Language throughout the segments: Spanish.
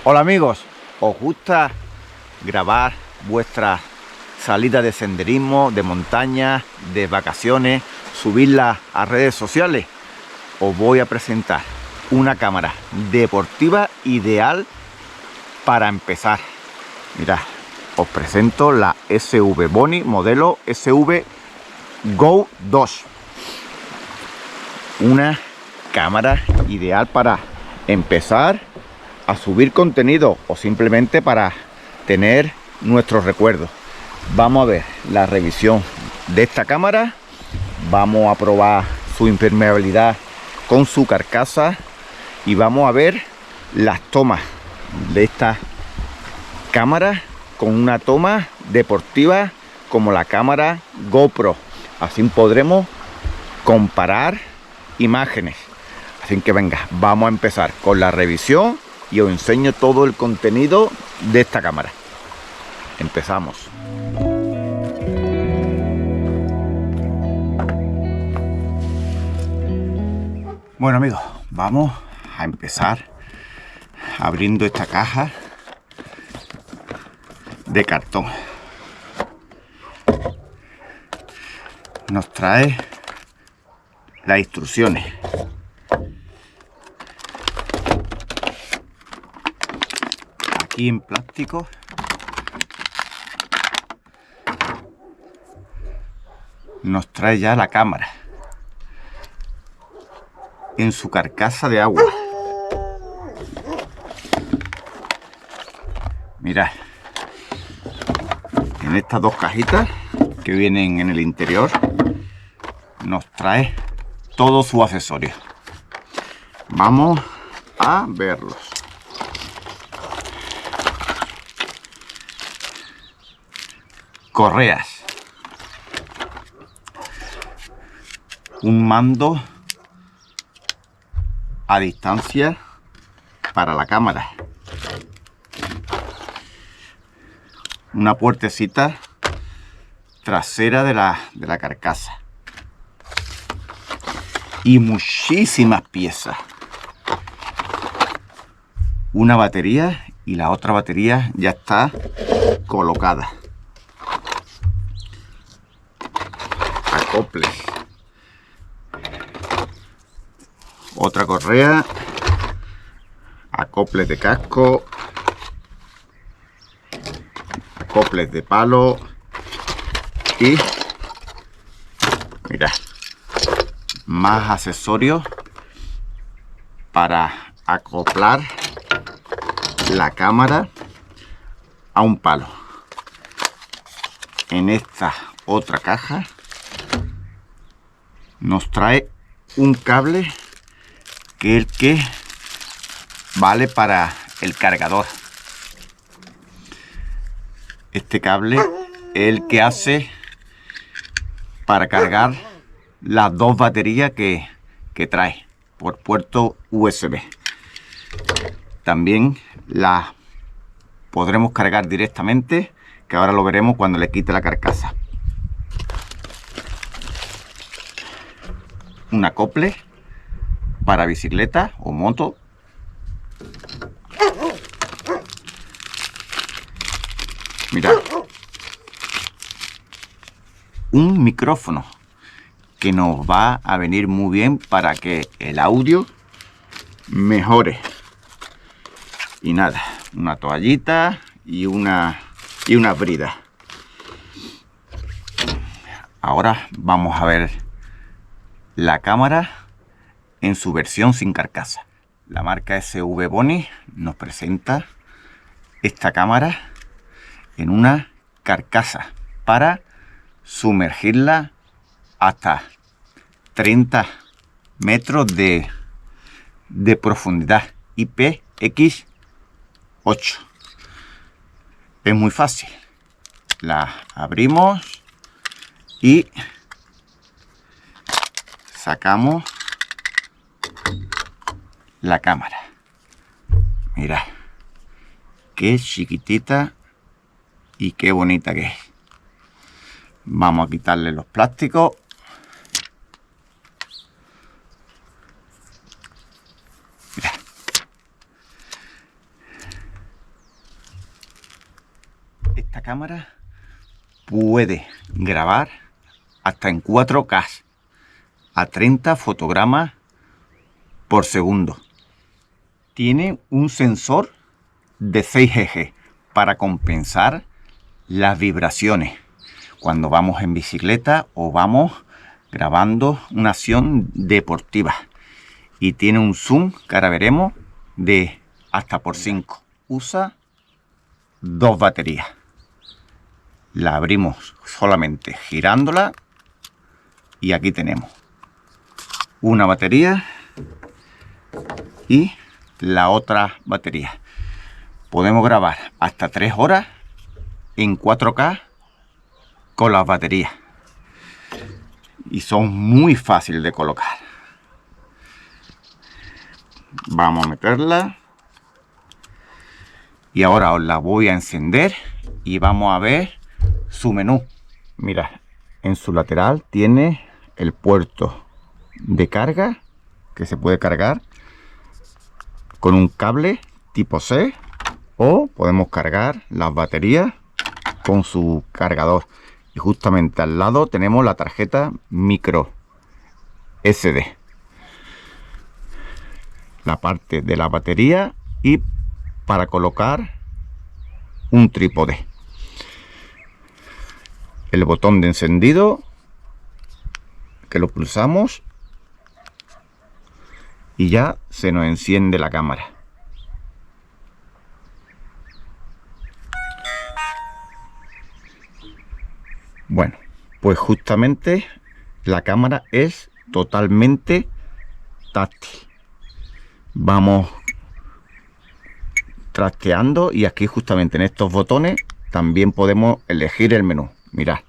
Hola amigos, ¿os gusta grabar vuestras salidas de senderismo, de montaña, de vacaciones, subirlas a redes sociales? Os voy a presentar una cámara deportiva ideal para empezar. Mirad, os presento la SV Boni modelo SV Go 2. Una cámara ideal para empezar a subir contenido o simplemente para tener nuestros recuerdos. Vamos a ver la revisión de esta cámara, vamos a probar su impermeabilidad con su carcasa y vamos a ver las tomas de esta cámara con una toma deportiva como la cámara GoPro. Así podremos comparar imágenes. Así que venga, vamos a empezar con la revisión y os enseño todo el contenido de esta cámara. Empezamos. Bueno amigos, vamos a empezar abriendo esta caja de cartón. Nos trae las instrucciones. Aquí en plástico nos trae ya la cámara en su carcasa de agua. Mirad, en estas dos cajitas que vienen en el interior nos trae todo su accesorio. Vamos a verlos. Correas, un mando a distancia para la cámara, una puertecita trasera de la carcasa y muchísimas piezas, una batería y la otra batería ya está colocada. Acoples, otra correa, acoples de casco, acoples de palo y mirad, más accesorios para acoplar la cámara a un palo. En esta otra caja nos trae un cable que es el que vale para el cargador. Este cable es el que hace para cargar las dos baterías que trae por puerto USB. También las podremos cargar directamente, que ahora lo veremos cuando le quite la carcasa. Un acople para bicicleta o moto. Mirad, un micrófono que nos va a venir muy bien para que el audio mejore. Y nada, una toallita y una brida. Ahora vamos a ver la cámara en su versión sin carcasa. La marca SV Boni nos presenta esta cámara en una carcasa para sumergirla hasta 30 metros de profundidad, IPX8. Es muy fácil, la abrimos y sacamos la cámara. Mira qué chiquitita y qué bonita que es. Vamos a quitarle los plásticos. Mira. Esta cámara puede grabar hasta en 4K a 30 fotogramas por segundo. Tiene un sensor de 6 ejes para compensar las vibraciones cuando vamos en bicicleta o vamos grabando una acción deportiva. Y tiene un zoom, que ahora veremos, de hasta por 5. Usa 2 baterías. La abrimos solamente girándola y aquí tenemos una batería y la otra batería. Podemos grabar hasta 3 horas en 4K con las baterías y son muy fáciles de colocar. Vamos a meterla y ahora os la voy a encender y vamos a ver su menú. Mira, en su lateral tiene el puerto de carga que se puede cargar con un cable tipo C, o podemos cargar las baterías con su cargador. Y justamente al lado tenemos la tarjeta micro SD, la parte de la batería y para colocar un trípode. El botón de encendido que lo pulsamos y ya se nos enciende la cámara. Bueno, pues justamente la cámara es totalmente táctil. Vamos trasteando y aquí justamente en estos botones también podemos elegir el menú. Mirad,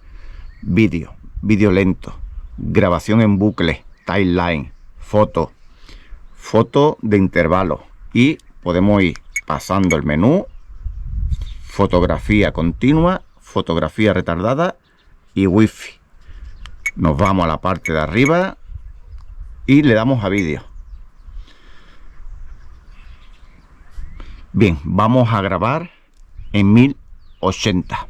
vídeo, vídeo lento, grabación en bucle, timeline, foto, foto de intervalo, y podemos ir pasando el menú: fotografía continua, fotografía retardada y wifi. Nos vamos a la parte de arriba y le damos a vídeo. Bien, vamos a grabar en 1080.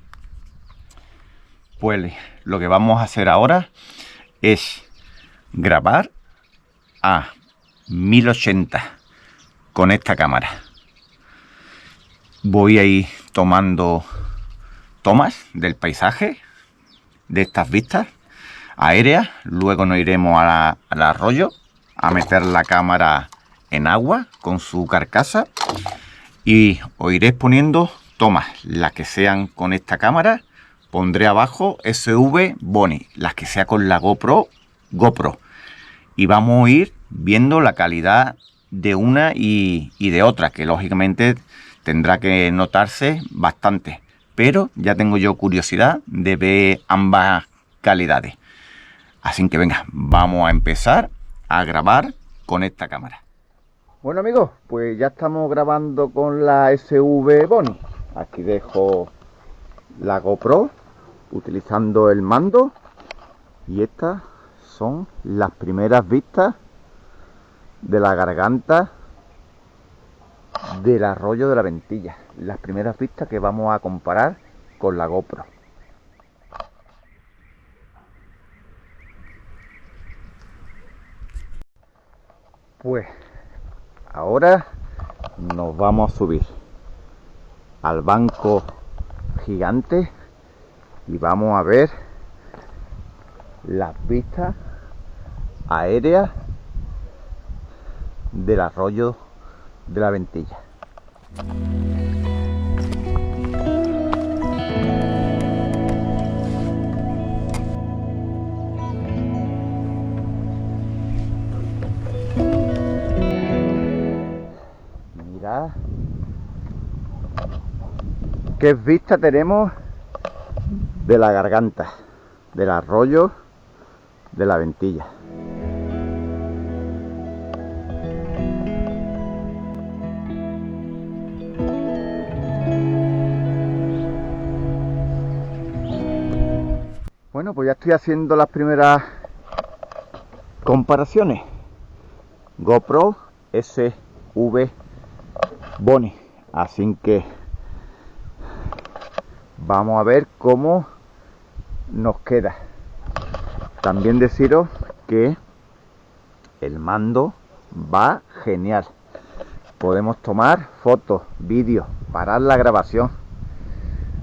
Pues lo que vamos a hacer ahora es grabar a 1080 con esta cámara. Voy a ir tomando tomas del paisaje, de estas vistas aéreas. Luego nos iremos al arroyo a meter la cámara en agua con su carcasa y os iré poniendo tomas, las que sean con esta cámara. Pondré abajo SV Boni, las que sea con la GoPro, y vamos a ir viendo la calidad de una y de otra, que lógicamente tendrá que notarse bastante, pero ya tengo yo curiosidad de ver ambas calidades. Así que venga, vamos a empezar a grabar con esta cámara. Bueno amigos, pues ya estamos grabando con la SV Boni. Aquí dejo la GoPro utilizando el mando y estas son las primeras vistas de la garganta del arroyo de la Ventilla, las primeras vistas que vamos a comparar con la GoPro. Pues ahora nos vamos a subir al banco gigante y vamos a ver las vistas aéreas del arroyo de la Ventilla. Mirad qué vista tenemos de la garganta del arroyo de la Ventilla. Bueno, pues ya estoy haciendo las primeras comparaciones. GoPro SV Boni. Así que Vamos a ver cómo nos queda. También deciros que el mando va genial. Podemos tomar fotos, vídeos, parar la grabación.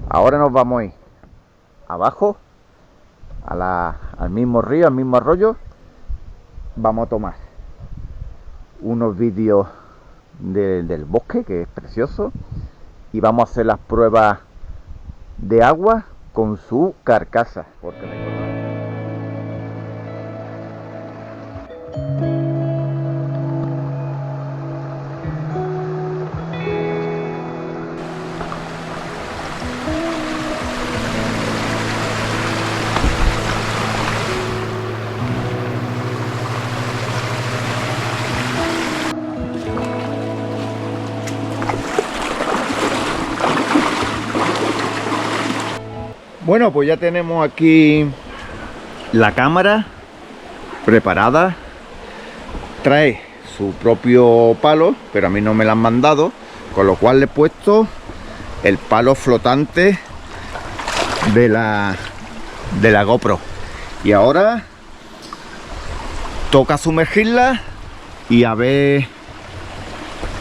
Ahora nos vamos a ir abajo al mismo río, al mismo arroyo. Vamos a tomar unos vídeos del bosque, que es precioso, y vamos a hacer las pruebas de agua con su carcasa, porque bueno, pues ya tenemos aquí la cámara preparada. Trae su propio palo, pero a mí no me lo han mandado, con lo cual le he puesto el palo flotante de la GoPro. Y ahora toca sumergirla y a ver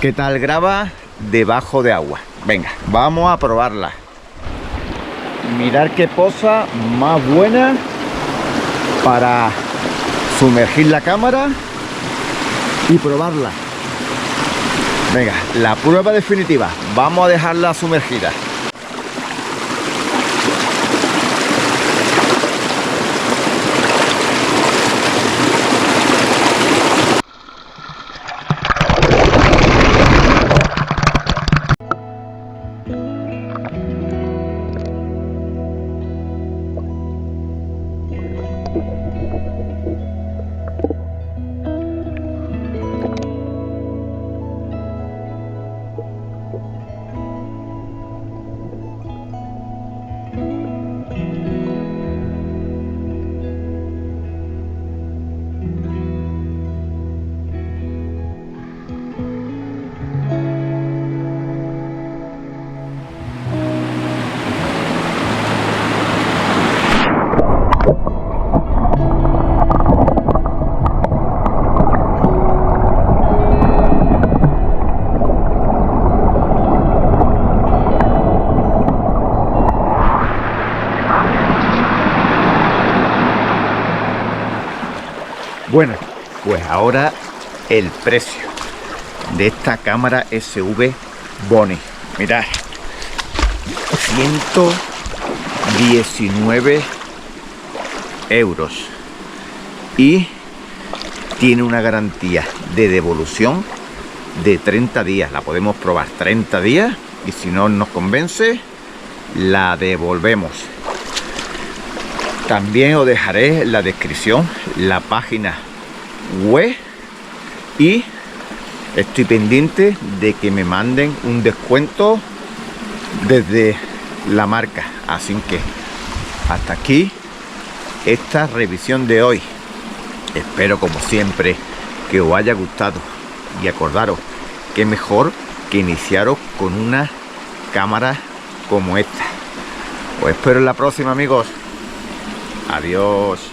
qué tal graba debajo de agua. Venga, vamos a probarla. Mirad qué posa más buena para sumergir la cámara y probarla. Venga, la prueba definitiva. Vamos a dejarla sumergida. Bueno, pues ahora el precio de esta cámara SV Boni. Mirad, 119 euros y tiene una garantía de devolución de 30 días. La podemos probar 30 días y si no nos convence, la devolvemos. También os dejaré en la descripción la página web y estoy pendiente de que me manden un descuento desde la marca. Así que hasta aquí esta revisión de hoy. Espero como siempre que os haya gustado y acordaros que mejor que iniciaros con una cámara como esta. Os espero en la próxima, amigos. Adiós.